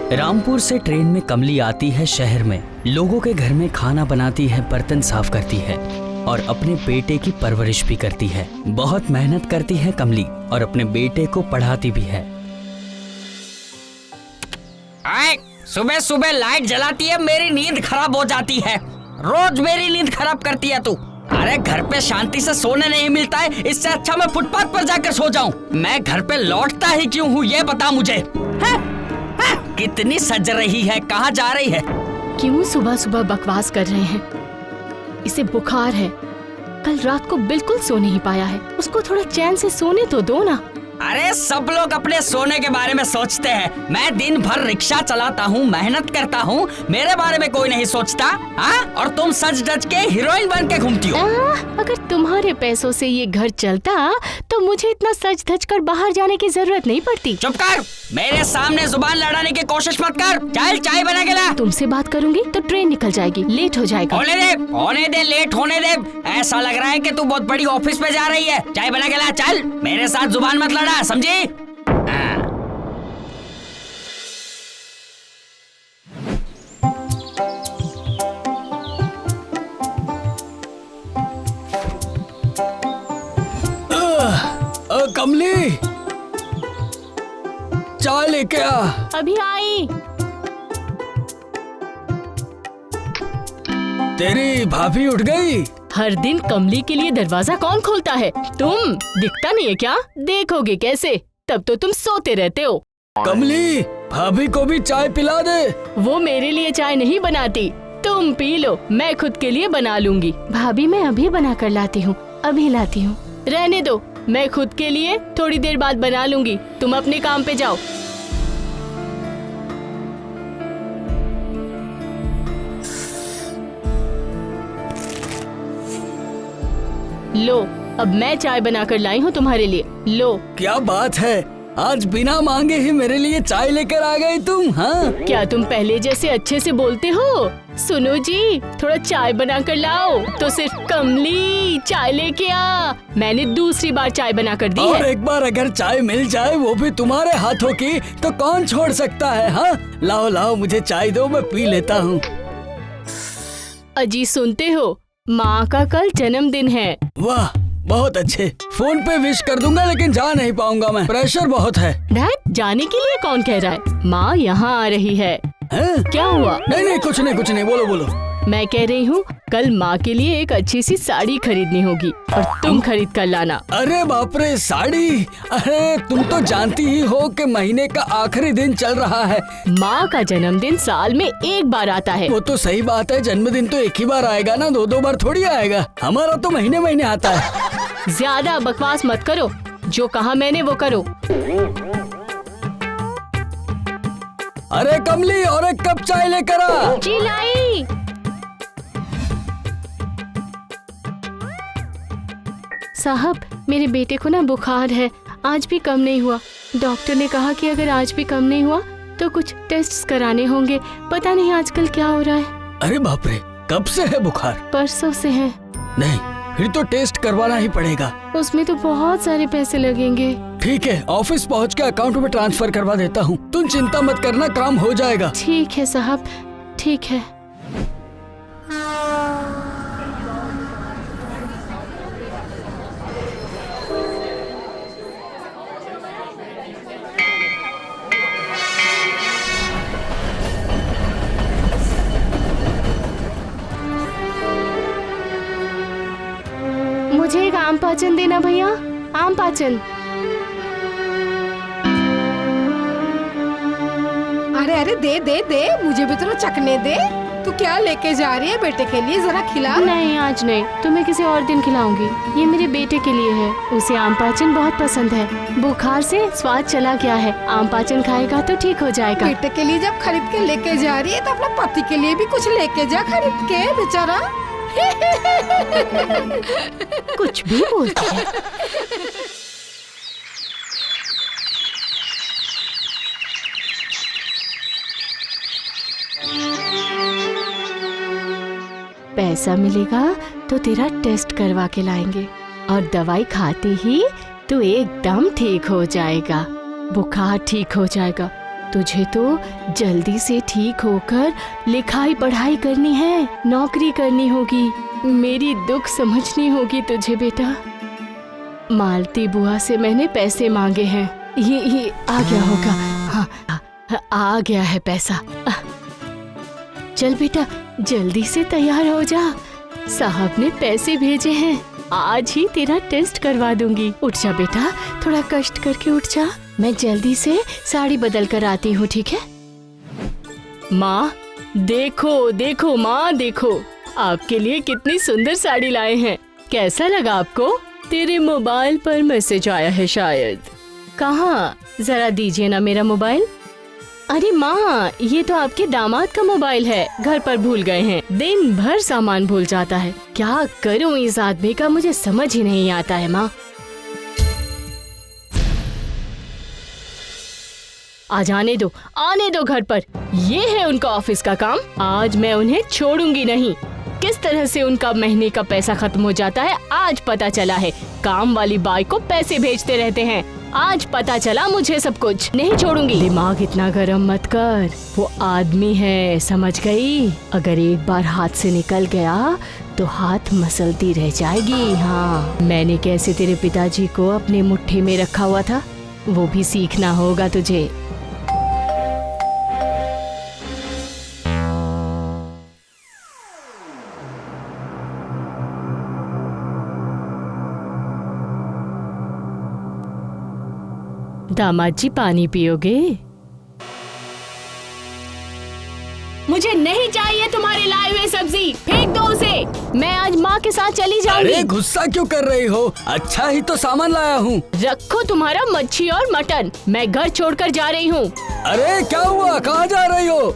रामपुर से ट्रेन में कमली आती है शहर में, लोगों के घर में खाना बनाती है, बर्तन साफ करती है और अपने बेटे की परवरिश भी करती है। बहुत मेहनत करती है कमली और अपने बेटे को पढ़ाती भी है। सुबह सुबह लाइट जलाती है, मेरी नींद खराब हो जाती है। रोज मेरी नींद खराब करती है तू। अरे घर पे शांति से सोने नहीं मिलता है, इससे अच्छा मैं फुटपाथ पर जाकर सो जाऊं। मैं घर पे लौटता ही क्यों हूँ ये बता मुझे। कितनी सज रही है, कहाँ जा रही है? क्यों सुबह सुबह बकवास कर रहे हैं? इसे बुखार है, कल रात को बिल्कुल सो नहीं पाया है। उसको थोड़ा चैन से सोने तो दो ना। अरे सब लोग अपने सोने के बारे में सोचते हैं। मैं दिन भर रिक्शा चलाता हूँ, मेहनत करता हूँ, मेरे बारे में कोई नहीं सोचता। हाँ? और तुम सज धज के हीरोइन बन के घूमती हो। अगर तुम्हारे पैसों से ये घर चलता तो मुझे इतना सज धज कर बाहर जाने की जरूरत नहीं पड़ती। चुप कर, मेरे सामने जुबान लड़ाने की कोशिश मत कर। चल चाय बना के ला। तुमसे बात करूंगी तो ट्रेन निकल जाएगी, लेट हो जाएगा। होने दे, लेट होने दे। ऐसा लग रहा है कि तू बहुत बड़ी ऑफिस पे जा रही है। चाय बना के ला, चल। मेरे साथ जुबान मत लड़ा, समझी? कमली, चाय लेके आ। अभी आई। तेरी भाभी उठ गई? हर दिन कमली के लिए दरवाजा कौन खोलता है? तुम दिखता नहीं है क्या? देखोगे कैसे? तब तो तुम सोते रहते हो। कमली, भाभी को भी चाय पिला दे। वो मेरे लिए चाय नहीं बनाती, तुम पी लो, मैं खुद के लिए बना लूंगी। भाभी मैं अभी बना कर लाती हूँ, अभी लाती हूँ। रहने दो, मैं खुद के लिए थोड़ी देर बाद बना लूंगी। तुम अपने काम पे जाओ। लो, अब मैं चाय बनाकर लाई हूँ तुम्हारे लिए। लो। क्या बात है, आज बिना मांगे ही मेरे लिए चाय लेकर आ गई तुम। हाँ, क्या तुम पहले जैसे अच्छे से बोलते हो? सुनो जी, थोड़ा चाय बना कर लाओ। तो सिर्फ कमली चाय लेके आ। मैंने दूसरी बार चाय बना कर दी और है। एक बार अगर चाय मिल जाए, वो भी तुम्हारे हाथों की, तो कौन छोड़ सकता है? हाँ, लाओ लाओ, मुझे चाय दो, मैं पी लेता हूँ। अजी सुनते हो, माँ का कल जन्मदिन है। वाह, बहुत अच्छे। फोन पे विश कर दूंगा, लेकिन जा नहीं पाऊंगा मैं, प्रेशर बहुत है। डैड, जाने के लिए कौन कह रहा है? माँ यहाँ आ रही है। क्या हुआ? नहीं, कुछ नहीं, बोलो बोलो। मैं कह रही हूँ, कल माँ के लिए एक अच्छी सी साड़ी खरीदनी होगी और तुम खरीद कर लाना। अरे बाप रे, साड़ी? अरे तुम तो जानती ही हो कि महीने का आखिरी दिन चल रहा है। माँ का जन्मदिन साल में एक बार आता है। वो तो सही बात है, जन्मदिन तो एक ही बार आएगा ना, दो बार थोड़ी आएगा। हमारा तो महीने महीने आता है। ज्यादा बकवास मत करो, जो कहा मैंने वो करो। अरे कमली, और एक कप चाय लेकर आ। जी लाई। साहब, मेरे बेटे को ना बुखार है, आज भी कम नहीं हुआ। डॉक्टर ने कहा कि अगर आज भी कम नहीं हुआ तो कुछ टेस्ट कराने होंगे। पता नहीं आजकल क्या हो रहा है। अरे बाप रे, कब से है बुखार? परसों से है। नहीं, फिर तो टेस्ट करवाना ही पड़ेगा। उसमें तो बहुत सारे पैसे लगेंगे। ठीक है, ऑफिस पहुंच के अकाउंट में ट्रांसफर करवा देता हूँ। तुम चिंता मत करना, काम हो जाएगा। ठीक है साहब, ठीक है। मुझे एक आम पाचन देना भैया, आम पाचन। अरे दे दे दे, मुझे भी तो चखने दे। तू क्या लेके जा रही है बेटे के लिए, जरा खिला। नहीं, आज नहीं, तुम्हें किसी और दिन खिलाऊंगी। ये मेरे बेटे के लिए है, उसे आम पाचन बहुत पसंद है। बुखार से स्वाद चला गया है, आम पाचन खाएगा तो ठीक हो जाएगा। बेटे के लिए जब खरीद के लेके जा रही है तो अपने पति के लिए भी कुछ लेके जा खरीद के, बेचारा। कुछ भी बोलती है। पैसा मिलेगा तो तेरा टेस्ट करवा के लाएंगे और दवाई खाते ही तू एकदम ठीक हो जाएगा, बुखार ठीक हो जाएगा। तुझे तो जल्दी से ठीक होकर लिखाई पढ़ाई करनी है, नौकरी करनी होगी, मेरी दुख समझनी होगी तुझे बेटा। मालती बुआ से मैंने पैसे मांगे हैं, ये आ गया होगा। हाँ, आ गया है पैसा। चल बेटा जल्दी से तैयार हो जा, साहब ने पैसे भेजे हैं, आज ही तेरा टेस्ट करवा दूंगी। उठ जा बेटा, थोड़ा कष्ट करके उठ जा, मैं जल्दी से साड़ी बदल कर आती हूँ, ठीक है? माँ देखो देखो माँ देखो, आपके लिए कितनी सुंदर साड़ी लाए हैं, कैसा लगा आपको? तेरे मोबाइल पर मैसेज आया है शायद। कहाँ, जरा दीजिए ना मेरा मोबाइल। अरे माँ, ये तो आपके दामाद का मोबाइल है, घर पर भूल गए हैं। दिन भर सामान भूल जाता है, क्या करूँ इस आदमी का, मुझे समझ ही नहीं आता है माँ। आज आने दो घर पर, ये है उनका ऑफिस का काम, आज मैं उन्हें छोड़ूंगी नहीं। किस तरह से उनका महीने का पैसा खत्म हो जाता है आज पता चला है। काम वाली बाई को पैसे भेजते रहते हैं, आज पता चला मुझे सब कुछ, नहीं छोड़ूंगी। दिमाग इतना गरम मत कर, वो आदमी है, समझ गई? अगर एक बार हाथ से निकल गया तो हाथ मसलती रह जाएगी। हाँ, मैंने कैसे तेरे पिताजी को अपने मुट्ठी में रखा हुआ था, वो भी सीखना होगा तुझे। दामाद जी पानी पियोगे? मुझे नहीं चाहिए तुम्हारे लाए हुए सब्जी, फेंक दो उसे। मैं आज माँ के साथ चली जाऊंगी। अरे गुस्सा क्यों कर रही हो, अच्छा ही तो सामान लाया हूँ। रखो तुम्हारा मच्छी और मटन, मैं घर छोड़कर जा रही हूँ। अरे क्या हुआ, कहाँ जा रही हो?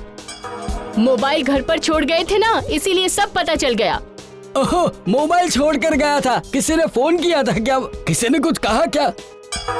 मोबाइल घर पर छोड़ गए थे ना, इसीलिए सब पता चल गया। ओहो, मोबाइल छोड़ कर गया था, किसी ने फोन किया था क्या? किसी ने कुछ कहा क्या?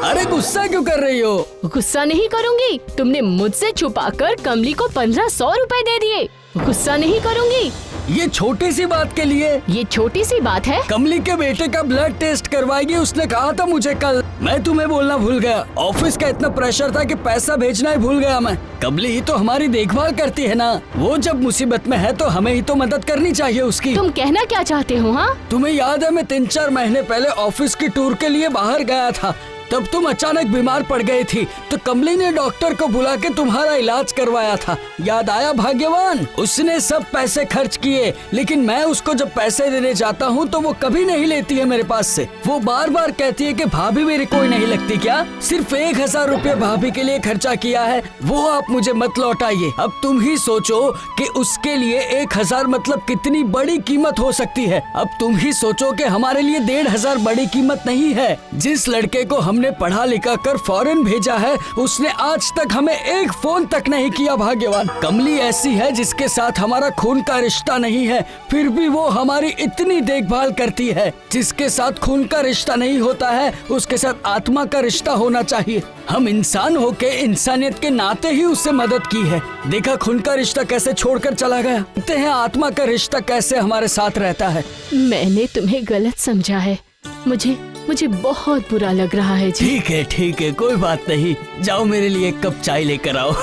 अरे गुस्सा क्यों कर रही हो? गुस्सा नहीं करूंगी, तुमने मुझसे छुपाकर कमली को 1500 रुपए दे दिए, गुस्सा नहीं करूंगी। ये छोटी सी बात के लिए? ये छोटी सी बात है? कमली के बेटे का ब्लड टेस्ट करवाएगी, उसने कहा था मुझे कल, मैं तुम्हें बोलना भूल गया। ऑफिस का इतना प्रेशर था कि पैसा भेजना ही भूल गया मैं। कमली ही तो हमारी देखभाल करती है ना, वो जब मुसीबत में है तो हमें ही तो मदद करनी चाहिए उसकी। तुम कहना क्या चाहते हो? हाँ, तुम्हें याद है मैं 3-4 महीने पहले ऑफिस की टूर के लिए बाहर गया था, तब तुम अचानक बीमार पड़ गई थी, तो कमली ने डॉक्टर को बुला के तुम्हारा इलाज करवाया था, याद आया भाग्यवान? उसने सब पैसे खर्च किए, लेकिन मैं उसको जब पैसे देने जाता हूँ तो वो कभी नहीं लेती है मेरे पास से। वो बार बार कहती है कि भाभी मेरी कोई नहीं लगती क्या? सिर्फ 1000 रुपये भाभी के लिए खर्चा किया है, वो आप मुझे मत लौटाइए। अब तुम ही सोचो कि उसके लिए 1000 मतलब कितनी बड़ी कीमत हो सकती है। अब तुम ही सोचो कि हमारे लिए 1500 बड़ी कीमत नहीं है। जिस लड़के को हमने पढ़ा लिखा कर फॉरेन भेजा है, उसने आज तक हमें एक फोन तक नहीं किया भाग्यवान। कमली ऐसी है जिसके साथ हमारा खून का रिश्ता नहीं है, फिर भी वो हमारी इतनी देखभाल करती है। जिसके साथ खून का रिश्ता नहीं होता है, उसके साथ आत्मा का रिश्ता होना चाहिए। हम इंसान होके इंसानियत के नाते ही उससे मदद की है। देखा खून का रिश्ता कैसे छोड़कर चला गया, देखते हैं आत्मा का रिश्ता कैसे हमारे साथ रहता है। मैंने तुम्हें गलत समझा है, मुझे बहुत बुरा लग रहा है जी। ठीक है, कोई बात नहीं, जाओ मेरे लिए एक कप चाय लेकर आओ।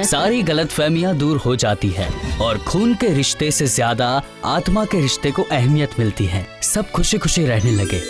सारी गलतफहमियां दूर हो जाती है और खून के रिश्ते से ज्यादा आत्मा के रिश्ते को अहमियत मिलती है। सब खुशी खुशी रहने लगे।